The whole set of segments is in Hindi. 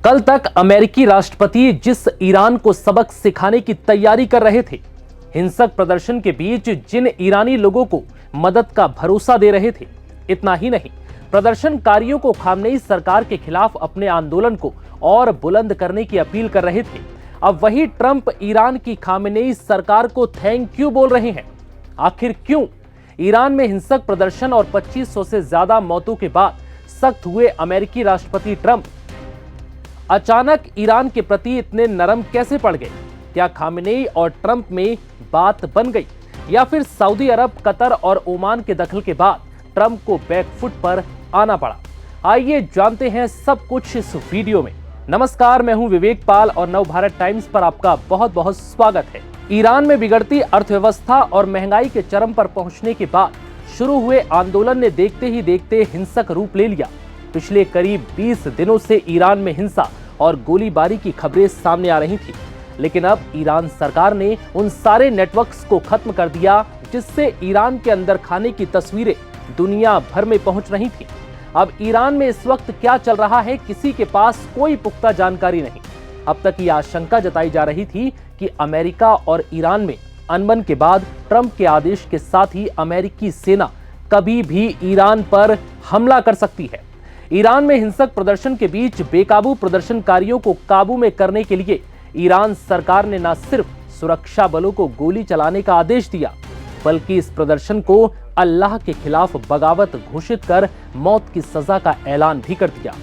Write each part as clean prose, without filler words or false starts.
कल तक अमेरिकी राष्ट्रपति जिस ईरान को सबक सिखाने की तैयारी कर रहे थे, हिंसक प्रदर्शन के बीच जिन ईरानी लोगों को मदद का भरोसा दे रहे थे, इतना ही नहीं, प्रदर्शनकारियों को खामनेई सरकार के खिलाफ अपने आंदोलन को और बुलंद करने की अपील कर रहे थे, अब वही ट्रंप ईरान की खामनेई सरकार को थैंक यू बोल रहे हैं। आखिर क्यों? ईरान में हिंसक प्रदर्शन और 2500 से ज्यादा मौतों के बाद सख्त हुए अमेरिकी राष्ट्रपति ट्रंप अचानक ईरान के प्रति इतने नरम कैसे पड़ गए? क्या खामनेई और ट्रंप में बात बन गई, या फिर सऊदी अरब, कतर और ओमान के दखल के बाद ट्रंप को बैकफुट पर आना पड़ा? आइए जानते हैं सब कुछ इस वीडियो में। नमस्कार, मैं हूं विवेक पाल और नवभारत टाइम्स पर आपका बहुत बहुत स्वागत है। ईरान में बिगड़ती अर्थव्यवस्था और महंगाई के चरम पर पहुंचने के बाद शुरू हुए आंदोलन ने देखते ही देखते हिंसक रूप ले लिया। पिछले करीब 20 दिनों से ईरान में हिंसा और गोलीबारी की खबरें सामने आ रही थी, लेकिन अब ईरान सरकार ने उन सारे नेटवर्क्स को खत्म कर दिया जिससे ईरान के अंदर खाने की तस्वीरें दुनिया भर में पहुंच रही थी। अब ईरान में इस वक्त क्या चल रहा है, किसी के पास कोई पुख्ता जानकारी नहीं। अब तक ये आशंका जताई जा रही थी कि अमेरिका और ईरान में अनबन के बाद ट्रंप के आदेश के साथ ही अमेरिकी सेना कभी भी ईरान पर हमला कर सकती है। ईरान में हिंसक प्रदर्शन के बीच बेकाबू प्रदर्शनकारियों को काबू में करने के लिए ईरान सरकार ने न सिर्फ सुरक्षा बलों को गोली चलाने का आदेश दिया, बल्कि इस प्रदर्शन को अल्लाह के खिलाफ बगावत घोषित कर मौत की सजा का ऐलान भी कर दिया।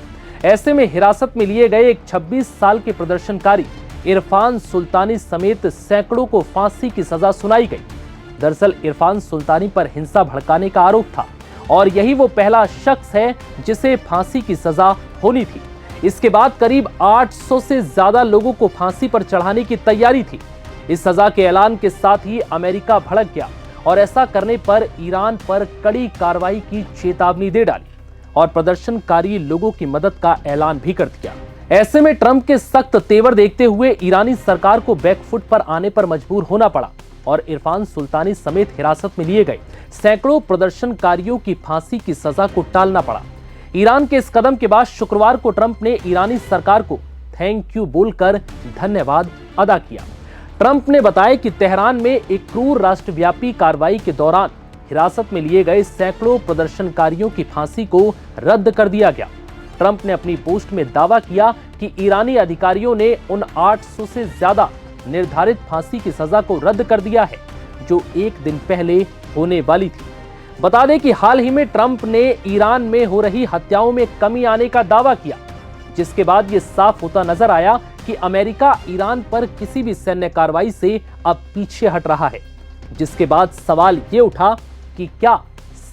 ऐसे में हिरासत में लिए गए एक 26 साल के प्रदर्शनकारी इरफान सुल्तानी समेत सैकड़ों को फांसी की सजा सुनाई गई। दरअसल इरफान सुल्तानी पर हिंसा भड़काने का आरोप था और यही वो पहला शख्स है जिसे फांसी की सजा होनी थी। इसके बाद करीब 800 से ज्यादा लोगों को फांसी पर चढ़ाने की तैयारी थी। इस सजा के ऐलान के साथ ही अमेरिका भड़क गया और ऐसा करने पर ईरान पर कड़ी कार्रवाई की चेतावनी दे डाली और प्रदर्शनकारी लोगों की मदद का ऐलान भी कर दिया। ऐसे में ट्रंप के सख्त तेवर देखते हुए ईरानी सरकार को बैकफुट पर आने पर मजबूर होना पड़ा और इरफान सुल्तानी समेत हिरासत में लिए गए सैकड़ों प्रदर्शनकारियों की फांसी की सजा को टालना पड़ा। ईरान के इस कदम के बाद शुक्रवार को ट्रंप ने ईरानी सरकार को थैंक यू बोलकर धन्यवाद अदा किया। ट्रंप ने बताया कि तेहरान में एक क्रूर राष्ट्रव्यापी कार्रवाई के दौरान हिरासत में लिए गए सैकड़ों प्रदर्शनकारियों की फांसी को रद्द कर दिया गया। ट्रंप ने अपनी पोस्ट में दावा किया कि ईरानी अधिकारियों ने उन 800 से ज्यादा निर्धारित फांसी की सजा को रद्द कर दिया है जो एक दिन पहले होने वाली थी। बता दें कि हाल ही में ट्रंप ने ईरान में हो रही हत्याओं में कमी आने का दावा किया, जिसके बाद यह साफ होता नजर आया कि अमेरिका ईरान पर किसी भी सैन्य कार्रवाई से अब पीछे हट रहा है। जिसके बाद सवाल ये उठा कि क्या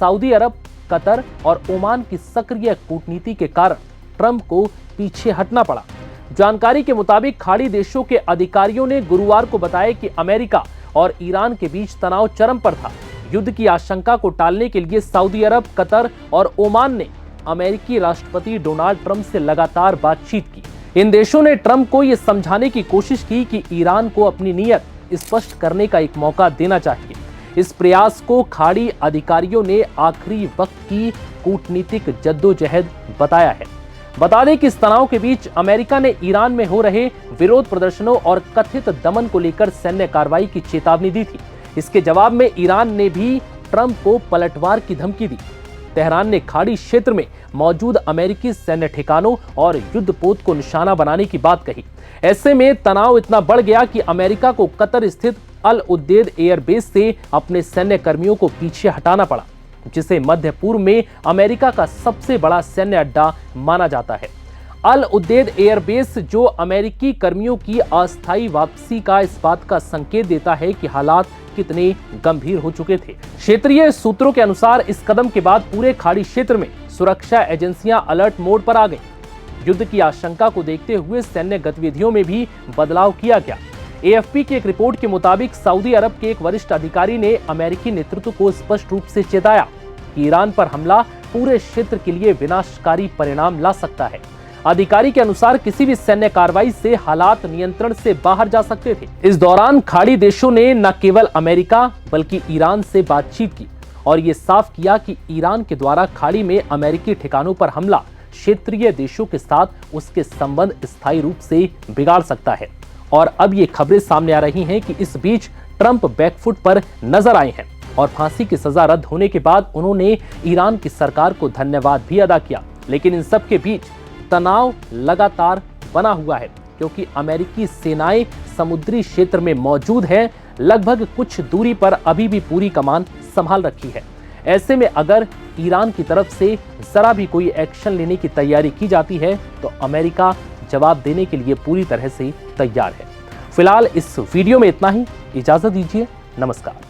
सऊदी अरब, कतर और ओमान की सक्रिय कूटनीति के कारण ट्रंप को पीछे हटना पड़ा। जानकारी के मुताबिक खाड़ी देशों के अधिकारियों ने गुरुवार को बताया कि अमेरिका और ईरान के बीच तनाव चरम पर था। युद्ध की आशंका को टालने के लिए सऊदी अरब, कतर और ओमान ने अमेरिकी राष्ट्रपति डोनाल्ड ट्रंप से लगातार बातचीत की। इन देशों ने ट्रंप को यह समझाने की कोशिश की कि ईरान को अपनी नीयत स्पष्ट करने का एक मौका देना चाहिए। इस प्रयास को खाड़ी अधिकारियों ने आखिरी वक्त की कूटनीतिक जद्दोजहद बताया है। बता दें कि इस तनाव के बीच अमेरिका ने ईरान में हो रहे विरोध प्रदर्शनों और कथित दमन को लेकर सैन्य कार्रवाई की चेतावनी दी थी। इसके जवाब में ईरान ने भी ट्रंप को पलटवार की धमकी दी। तेहरान ने खाड़ी क्षेत्र में मौजूद अमेरिकी सैन्य ठिकानों और युद्धपोत को निशाना बनाने की बात कही। ऐसे में तनाव इतना बढ़ गया कि अमेरिका को कतर स्थित अल उद्देद एयरबेस से अपने सैन्य कर्मियों को पीछे हटाना पड़ा, जिसे मध्य पूर्व में अमेरिका का सबसे बड़ा सैन्य अड्डा माना जाता है। अल उद्देद एयरबेस जो अमेरिकी कर्मियों की अस्थायी वापसी का इस बात का संकेत देता है कि हालात कितने गंभीर हो चुके थे। क्षेत्रीय सूत्रों के अनुसार इस कदम के बाद पूरे खाड़ी क्षेत्र में सुरक्षा एजेंसियां अलर्ट मोड पर आ गईं। युद्ध की आशंका को देखते हुए सैन्य गतिविधियों में भी बदलाव किया गया। एएफपी की एक रिपोर्ट के मुताबिक सऊदी अरब के एक वरिष्ठ अधिकारी ने अमेरिकी नेतृत्व को स्पष्ट रूप से चेताया कि ईरान पर हमला पूरे क्षेत्र के लिए विनाशकारी परिणाम ला सकता है। अधिकारी के अनुसार किसी भी सैन्य कार्रवाई से हालात नियंत्रण से बाहर जा सकते थे। इस दौरान खाड़ी देशों ने न केवल अमेरिका बल्कि ईरान से बातचीत की और ये साफ किया कि ईरान के द्वारा खाड़ी में अमेरिकी ठिकानों पर हमला क्षेत्रीय देशों के साथ उसके संबंध स्थायी रूप से बिगाड़ सकता है। और अब ये खबरें सामने आ रही हैं कि इस बीच ट्रंप बैकफुट पर नजर आए हैं और फांसी की सजा रद्द होने के बाद उन्होंने ईरान की सरकार को धन्यवाद भी अदा किया। लेकिन इन सब के बीच तनाव लगातार बना हुआ है, क्योंकि अमेरिकी सेनाएं समुद्री क्षेत्र में मौजूद हैं, लगभग कुछ दूरी पर अभी भी पूरी कमान संभाल रखी है। ऐसे में अगर ईरान की तरफ से जरा भी कोई एक्शन लेने की तैयारी की जाती है तो अमेरिका जवाब देने के लिए पूरी तरह से तैयार है। फिलहाल इस वीडियो में इतना ही। इजाजत दीजिए। नमस्कार।